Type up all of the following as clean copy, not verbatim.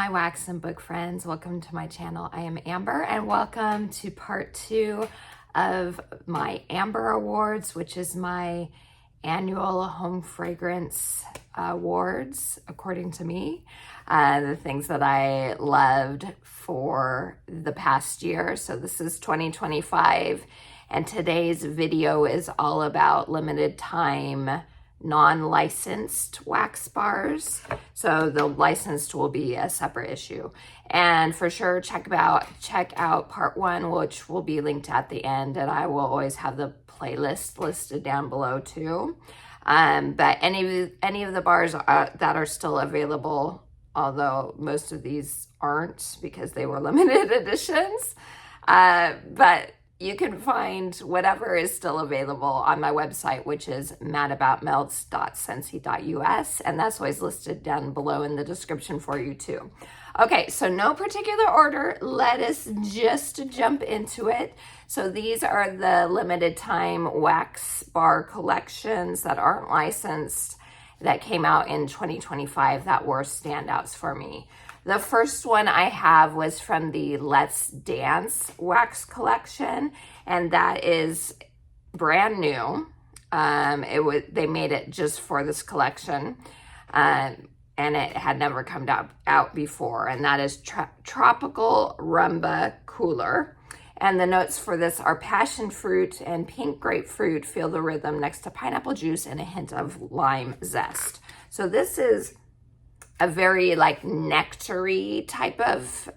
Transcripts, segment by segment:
my wax and book friends, welcome to my channel. I am Amber and welcome to part 2 of my Amber Awards, which is my annual home fragrance awards, according to me. The things that I loved for the past year. So this is 2025 and today's video is all about limited time non-licensed wax bars. So the licensed will be a separate issue. And for sure, check out part 1, which will be linked at the end, and I will always have the playlist listed down below too. But any of the bars that are still available, although most of these aren't because they were limited editions, but you can find whatever is still available on my website, which is madaboutmelts.scentsy.us, and that's always listed down below in the description for you too. Okay, so no particular order. Let us just jump into it. So these are the limited time wax bar collections that aren't licensed that came out in 2025 that were standouts for me. The first one I have was from the Let's Dance wax collection, and that is brand new. They made it just for this collection, and it had never come out before, and that is Tropical Rumba Cooler. And the notes for this are passion fruit and pink grapefruit. Feel the rhythm next to pineapple juice and a hint of lime zest. So this is a very like nectar-y type of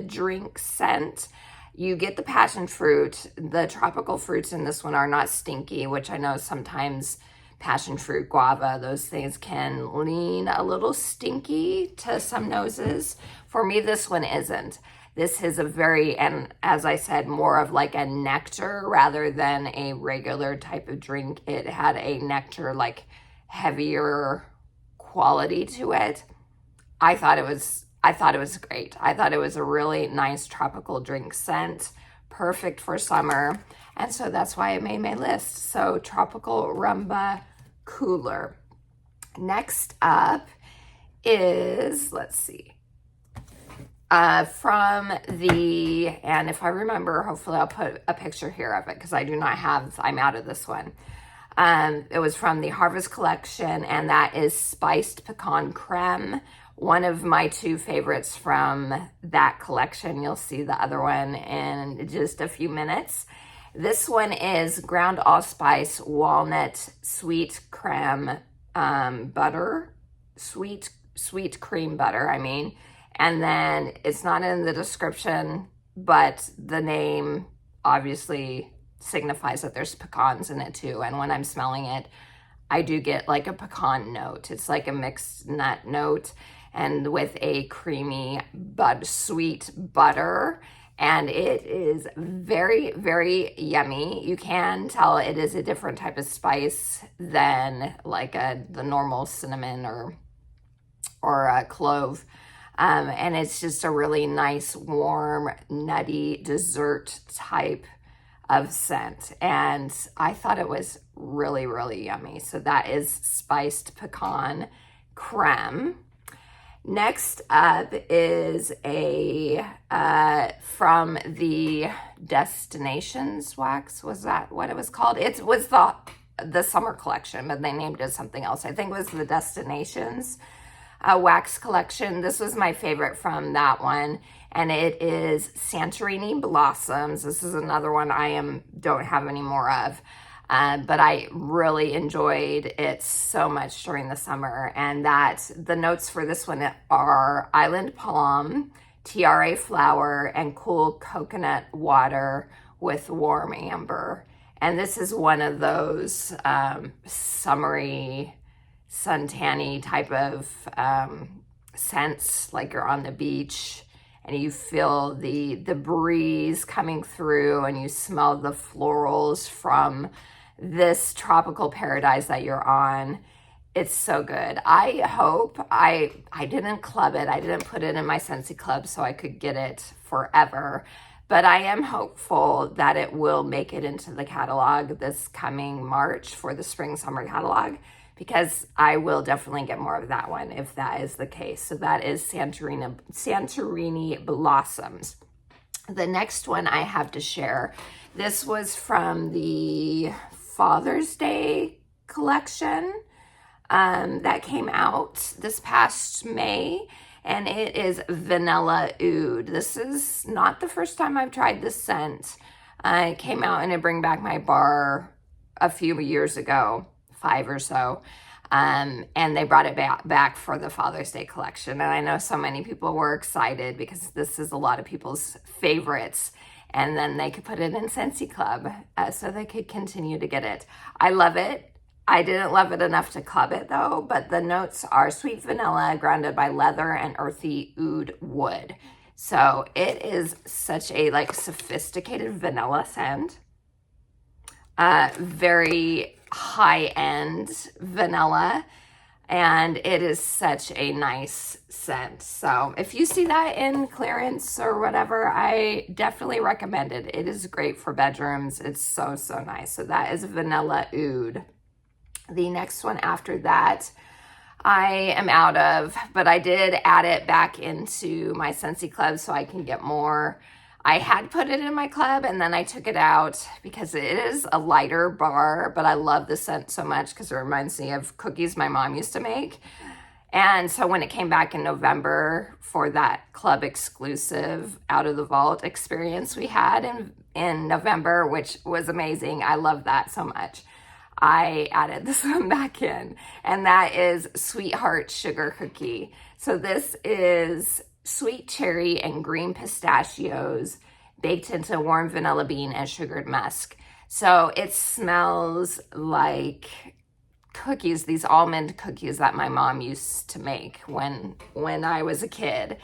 drink scent. You get the passion fruit. The tropical fruits in this one are not stinky, which I know sometimes passion fruit, guava, those things can lean a little stinky to some noses. For me, this one isn't. This is a very, and as I said, more of like a nectar rather than a regular type of drink. It had a nectar, like heavier quality to it. I thought it was great. I thought it was a really nice tropical drink scent, perfect for summer. And so that's why it made my list. So Tropical Rumba Cooler. Next up is, let's see, from the, and if I remember, hopefully I'll put a picture here of it because I do not have, I'm out of this one. It was from the Harvest collection, and that is Spiced Pecan Creme. One of my 2 favorites from that collection. You'll see the other one in just a few minutes. This one is ground allspice walnut sweet creme butter, sweet cream butter, I mean. And then it's not in the description, but the name obviously signifies that there's pecans in it too. And when I'm smelling it, I do get like a pecan note. It's like a mixed nut note, and with a creamy but sweet butter, and it is very, very yummy. You can tell it is a different type of spice than like the normal cinnamon or a clove, and it's just a really nice, warm, nutty dessert type of scent, and I thought it was really, really yummy. So that is Spiced Pecan Creme. Next up is a from the Destinations wax. Was that what it was called? It was the summer collection, but they named it something else. I think it was the Destinations wax collection. This was my favorite from that one, and it is Santorini Blossoms. This is another one I don't have any more of. But I really enjoyed it so much during the summer, and that the notes for this one are island palm, tiare flower, and cool coconut water with warm amber. And this is one of those summery, suntanny type of scents, like you're on the beach and you feel the breeze coming through and you smell the florals from this tropical paradise that you're on. It's so good. I hope I didn't club it. I didn't put it in my Scentsy club so I could get it forever. But I am hopeful that it will make it into the catalog this coming March for the spring summer catalog. because I will definitely get more of that one if that is the case. So that is Santorini Blossoms. The next one I have to share, this was from the Father's Day collection that came out this past May, and it is Vanilla Oud. This is not the first time I've tried this scent. It came out in a Bring Back My Bar a few years ago, 5 or so. And they brought it back for the Father's Day collection. And I know so many people were excited because this is a lot of people's favorites. And then they could put it in Scentsy Club so they could continue to get it. I love it. I didn't love it enough to club it though, but the notes are sweet vanilla, grounded by leather and earthy oud wood. So it is such a like sophisticated vanilla scent. Very high-end vanilla, and it is such a nice scent. So if you see that in clearance or whatever, I definitely recommend it. It is great for bedrooms. It's so nice. So that is Vanilla Oud. The next one after that I am out of, but I did add it back into my Scentsy Club so I can get more. I had put it in my club and then I took it out because it is a lighter bar, but I love the scent so much because it reminds me of cookies my mom used to make. And so when it came back in November for that club exclusive Out of the Vault experience we had in November, which was amazing. I love that so much. I added this one back in, and that is Sweetheart Sugar Cookie. So this is sweet cherry and green pistachios baked into warm vanilla bean and sugared musk. So it smells like cookies, these almond cookies that my mom used to make when I was a kid.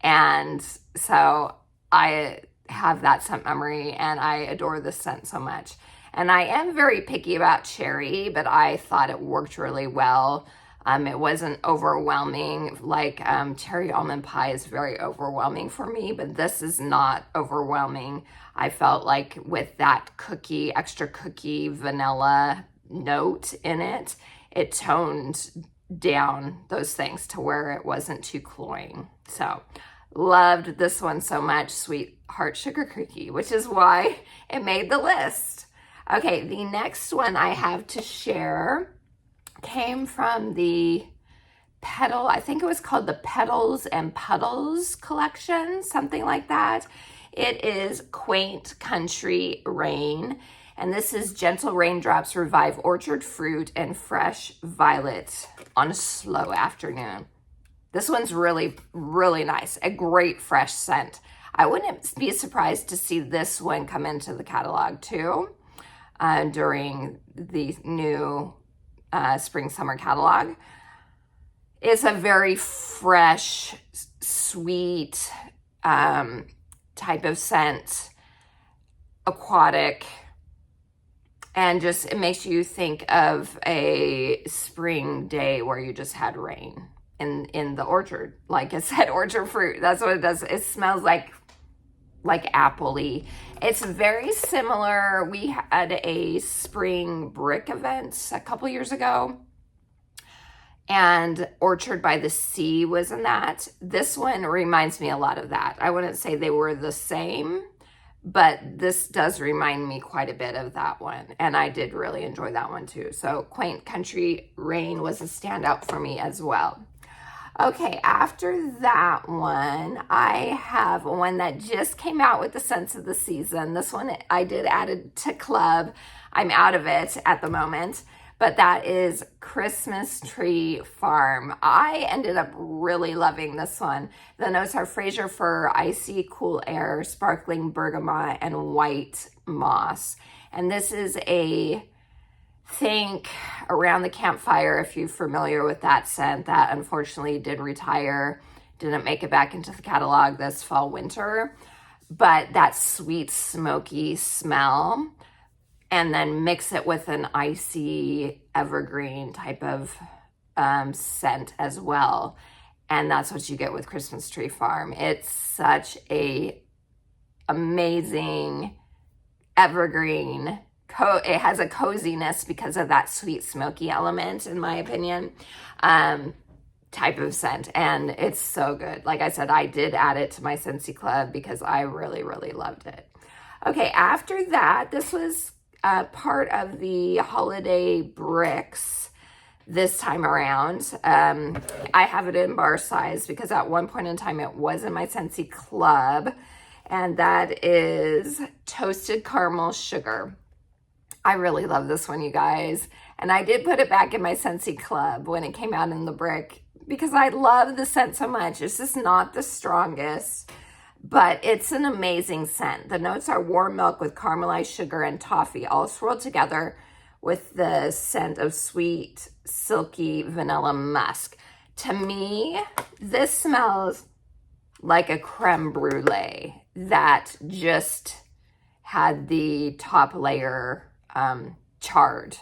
And so I have that scent memory and I adore this scent so much. And I am very picky about cherry, but I thought it worked really well. It wasn't overwhelming, like cherry almond pie is very overwhelming for me, but this is not overwhelming. I felt like with that cookie, extra cookie vanilla note in it, it toned down those things to where it wasn't too cloying. So loved this one so much, Sweetheart Sugar Cookie, which is why it made the list. Okay, the next one I have to share came from the I think it was called the Petals and Puddles collection, something like that. It is Quaint Country Rain, and this is gentle raindrops revive orchard fruit and fresh violet on a slow afternoon. This one's really nice, a great fresh scent. I wouldn't be surprised to see this one come into the catalog too during the new spring summer catalog. Is a very fresh, sweet type of scent, aquatic, and just it makes you think of a spring day where you just had rain in the orchard. Like I said, orchard fruit, that's what it does. It smells like apple-y. It's very similar. We had a spring brick event a couple years ago, and Orchard by the Sea was in that. This one reminds me a lot of that. I wouldn't say they were the same, but this does remind me quite a bit of that one, and I did really enjoy that one too. So Quaint Country Rain was a standout for me as well. Okay, after that one, I have one that just came out with the scents of the season. This one I did add it to club. I'm out of it at the moment, but that is Christmas Tree Farm. I ended up really loving this one. The notes are Fraser fir, icy cool air, sparkling bergamot, and white moss. And this is a think Around the Campfire, if you're familiar with that scent, that unfortunately did retire, didn't make it back into the catalog this fall winter, but that sweet smoky smell, and then mix it with an icy evergreen type of scent as well, and that's what you get with Christmas Tree Farm. It's such a amazing evergreen it has a coziness because of that sweet smoky element, in my opinion, type of scent. And it's so good. Like I said, I did add it to my Scentsy Club because I really, really loved it. Okay, after that, this was part of the holiday bricks this time around. I have it in bar size because at one point in time it was in my Scentsy Club, and that is toasted caramel sugar. I really love this one, you guys. And I did put it back in my Scentsy Club when it came out in the brick because I love the scent so much. It's just not the strongest, but it's an amazing scent. The notes are warm milk with caramelized sugar and toffee, all swirled together with the scent of sweet, silky vanilla musk. To me, this smells like a creme brulee that just had the top layer charred,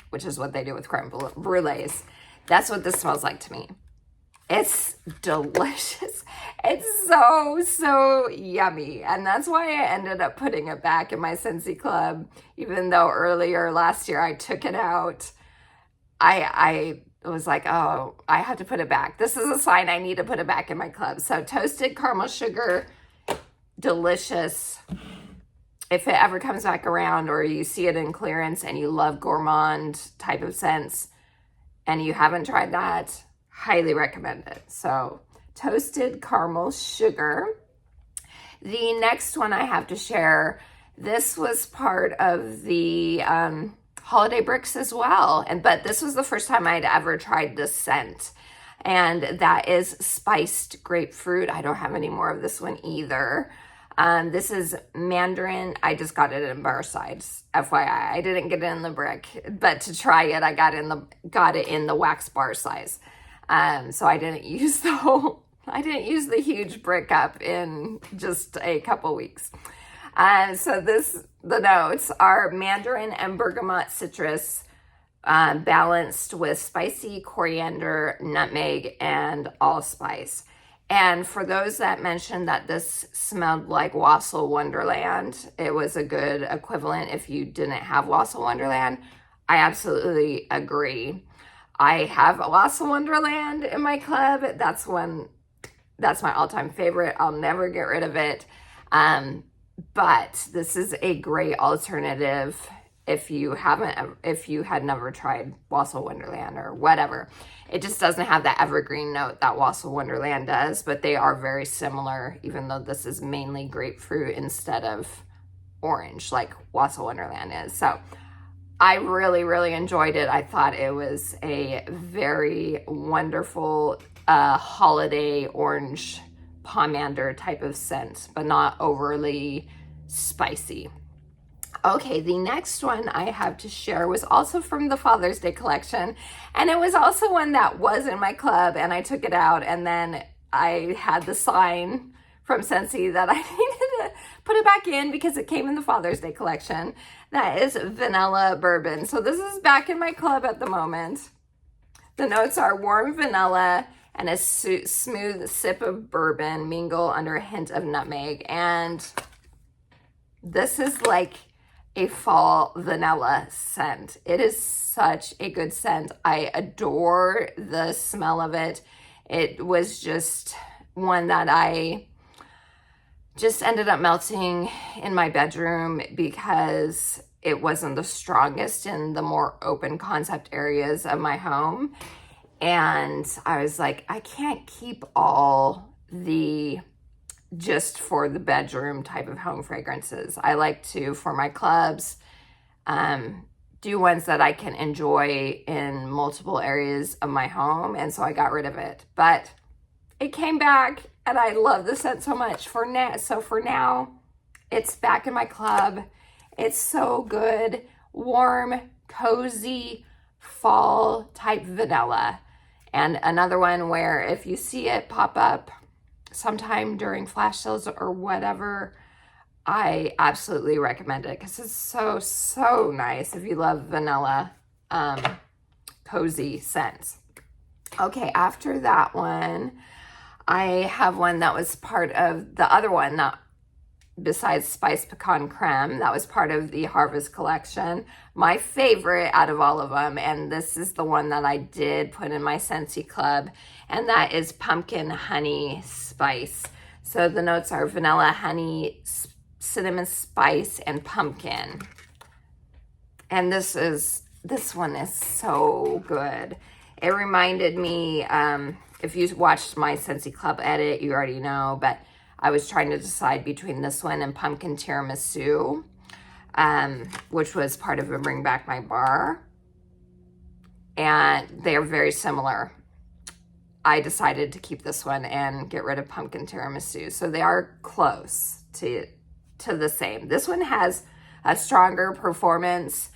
which is what they do with creme brulees. That's what this smells like to me. It's delicious. It's so yummy. And that's why I ended up putting it back in my Scentsy Club, even though earlier last year I took it out. I was like, oh, I have to put it back. This is a sign I need to put it back in my club. So toasted caramel sugar, delicious. If it ever comes back around or you see it in clearance and you love gourmand type of scents and you haven't tried that, highly recommend it. So toasted caramel sugar. The next one I have to share, this was part of the holiday bricks as well. But this was the first time I'd ever tried this scent. And that is spiced grapefruit. I don't have any more of this one either. This is mandarin. I just got it in bar size, FYI. I didn't get it in the brick, but to try it, I got it in the wax bar size. So I didn't use the huge brick up in just a couple weeks. So the notes are mandarin and bergamot citrus, balanced with spicy coriander, nutmeg, and allspice. And for those that mentioned that this smelled like Wassail Wonderland, it was a good equivalent if you didn't have Wassail Wonderland. I absolutely agree. I have a Wassail Wonderland in my club. That's my all-time favorite. I'll never get rid of it. But this is a great alternative if you had never tried Wassail Wonderland or whatever. It just doesn't have that evergreen note that Wassail Wonderland does, but they are very similar, even though this is mainly grapefruit instead of orange like Wassail Wonderland is. So I really, really enjoyed it. I thought it was a very wonderful holiday orange pomander type of scent, but not overly spicy. Okay, the next one I have to share was also from the Father's Day collection, and it was also one that was in my club, and I took it out, and then I had the sign from Scentsy that I needed to put it back in because it came in the Father's Day collection. That is vanilla bourbon. So this is back in my club at the moment. The notes are warm vanilla and a smooth sip of bourbon mingle under a hint of nutmeg. And this is like a fall vanilla scent. It is such a good scent. I adore the smell of it. It was just one that I just ended up melting in my bedroom because it wasn't the strongest in the more open concept areas of my home. And I was like, I can't keep all the just for the bedroom type of home fragrances. I like to, for my clubs, do ones that I can enjoy in multiple areas of my home. And so I got rid of it. But it came back and I love the scent so much. For now, it's back in my club. It's so good. Warm, cozy, fall type vanilla. And another one where if you see it pop up sometime during flash sales or whatever, I absolutely recommend it because it's so nice if you love vanilla cozy scents. Okay, after that one, I have one that was part of the other one besides Spice Pecan Creme. That was part of the Harvest collection. My favorite out of all of them, and this is the one that I did put in my Scentsy Club, and that is Pumpkin Honey Spice. So the notes are vanilla, honey, cinnamon spice, and pumpkin. And this one is so good. It reminded me, if you watched my Scentsy Club edit, you already know, but I was trying to decide between this one and Pumpkin Tiramisu, which was part of a Bring Back My Bar. And they're very similar. I decided to keep this one and get rid of Pumpkin Tiramisu. So they are close to the same. This one has a stronger performance,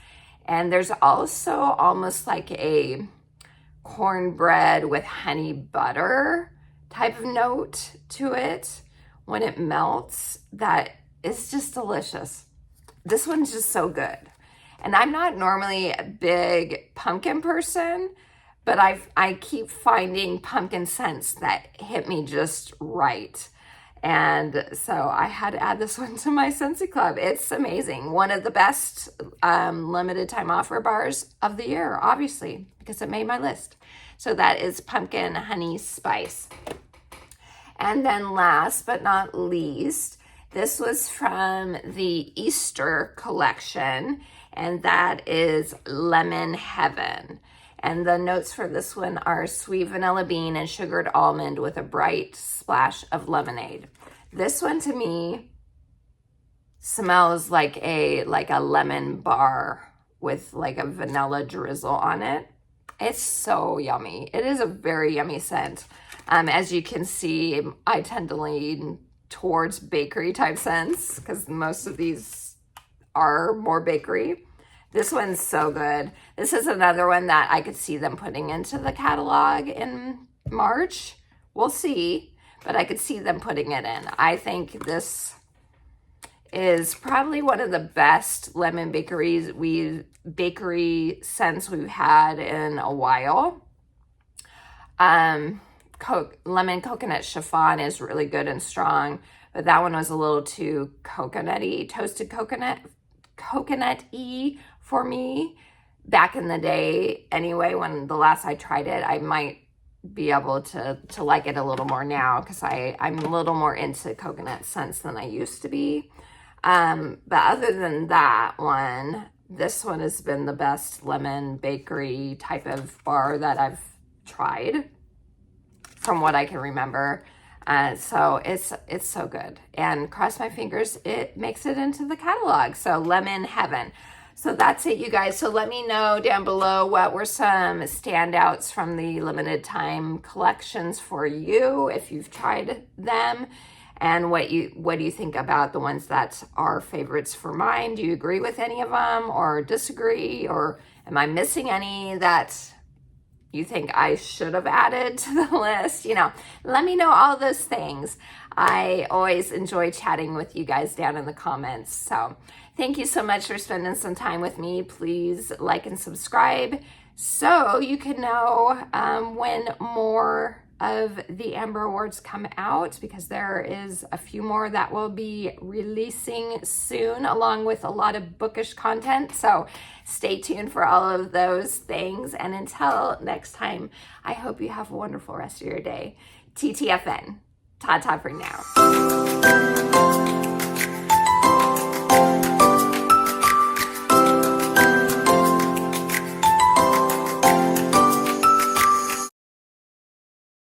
and there's also almost like a cornbread with honey butter type of note to it when it melts that is just delicious. This one's just so good. And I'm not normally a big pumpkin person, but I keep finding pumpkin scents that hit me just right. And so I had to add this one to my Scentsy Club. It's amazing. One of the best limited time offer bars of the year, obviously, because it made my list. So that is Pumpkin Honey Spice. And then last but not least, this was from the Easter collection, and that is Lemon Heaven. And the notes for this one are sweet vanilla bean and sugared almond with a bright splash of lemonade. This one to me smells like a lemon bar with like a vanilla drizzle on it. It's so yummy. It is a very yummy scent. As you can see, I tend to lean towards bakery type scents because most of these are more bakery. This one's so good. This is another one that I could see them putting into the catalog in March. We'll see, but I could see them putting it in. I think this is probably one of the best lemon bakery scents we've had in a while. Lemon coconut chiffon is really good and strong, but that one was a little too coconutty, toasted coconut-y for me back in the day. Anyway, when the last I tried it, I might be able to like it a little more now because I'm a little more into coconut scents than I used to be. But other than that one, this one has been the best lemon bakery type of bar that I've tried from what I can remember. So it's so good. And cross my fingers, it makes it into the catalog. So Lemon Heaven. So that's it, you guys. So let me know down below what were some standouts from the limited time collections for you, if you've tried them, and what do you think about the ones that are favorites for mine? Do you agree with any of them or disagree, or am I missing any that you think I should have added to the list? You know, let me know all those things. I always enjoy chatting with you guys down in the comments. So thank you so much for spending some time with me. Please like and subscribe so you can know when more of the Amber Awards come out, because there is a few more that will be releasing soon, along with a lot of bookish content. So stay tuned for all of those things. And until next time, I hope you have a wonderful rest of your day. TTFN. Ta-ta for now.